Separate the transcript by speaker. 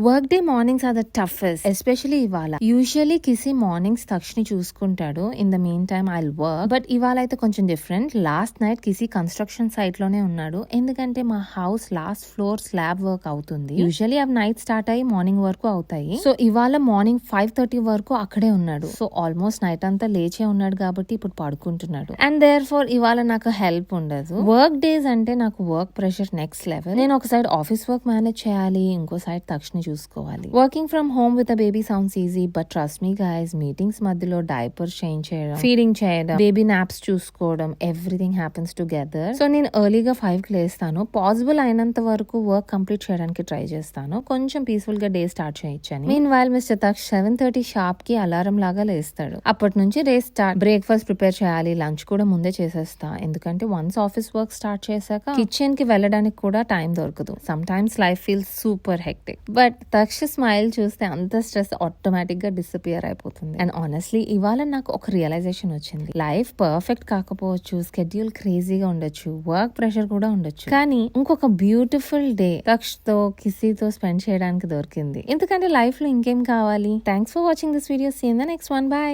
Speaker 1: Work day mornings are the toughest, especially ఇవాళ. Usually కిసి mornings తక్షని చూసుకుంటాడు. In the mean time I work, but ఇవాళ అయితే కొంచెం డిఫరెంట్. లాస్ట్ నైట్ కిసి కన్స్ట్రక్షన్ సైట్ లోనే ఉన్నాడు, ఎందుకంటే మా house last floor slab work అవుతుంది. యూజువల్లీ అవి నైట్ స్టార్ట్ అయ్యి మార్నింగ్ వరకు అవుతాయి. సో ఇవాళ మార్నింగ్ 5:30 వరకు అక్కడే ఉన్నాడు. సో ఆల్మోస్ట్ నైట్ అంతా లేచే ఉన్నాడు కాబట్టి ఇప్పుడు పడుకుంటున్నాడు. అండ్ దేర్ ఫోర్ ఇవాళ నాకు హెల్ప్ ఉండదు. వర్క్ డేస్ అంటే నాకు వర్క్ ప్రెషర్ నెక్స్ట్ లెవెల్. నేను ఒక సైడ్ ఆఫీస్ వర్క్ మేనేజ్ చేయాలి, ఇంకో సైడ్ తక్షణ చూసుకోవాలి. Working from home with a baby sounds easy, but trust me guys, meetings మధ్యలో డైపర్స్ చేంజ్ చేయడం, ఫీడింగ్ చేయడం, బేబీ నాప్స్ చూసుకోవడం, ఎవ్రీథింగ్ హ్యాపెన్స్ టుగెదర్. సో నేను ఎర్లీగా 5 కి లేస్తాను. పాసిబుల్ అయినంత వరకు వర్క్ కంప్లీట్ చేయడానికి ట్రై చేస్తాను, కొంచెం పీస్ఫుల్ గా డే స్టార్ట్ చేయొచ్చని. Meanwhile mister Taksh 7:30 sharp కి అలారం లాగా లేస్తాడు. అప్పటి నుంచి డే స్టార్ట్. బ్రేక్ఫాస్ట్ ప్రిపేర్ చేయాలి, లంచ్ కూడా ముందే చేసేస్తా, ఎందుకంటే వన్స్ ఆఫీస్ వర్క్ స్టార్ట్ చేశాక కిచెన్ కి వెళ్ళడానికి కూడా టైం దొరకదు. Sometimes life feels super hectic, but తక్ష స్మైల్ చూస్తే అంత స్ట్రెస్ ఆటోమేటిక్ గా డిసపియర్ అయిపోతుంది. అండ్ ఆనెస్ట్లీ ఇవాళ నాకు ఒక రియలైజేషన్ వచ్చింది. లైఫ్ పర్ఫెక్ట్ కాకపోవచ్చు, స్కెడ్యూల్ క్రేజీగా ఉండొచ్చు, వర్క్ ప్రెషర్ కూడా ఉండొచ్చు, కానీ ఇంకొక బ్యూటిఫుల్ డే తక్ష్ తో కిసీతో స్పెండ్ చేయడానికి దొరికింది. ఎందుకంటే లైఫ్ లో ఇంకేం కావాలి. Thanks for watching this video. See in the next one. By.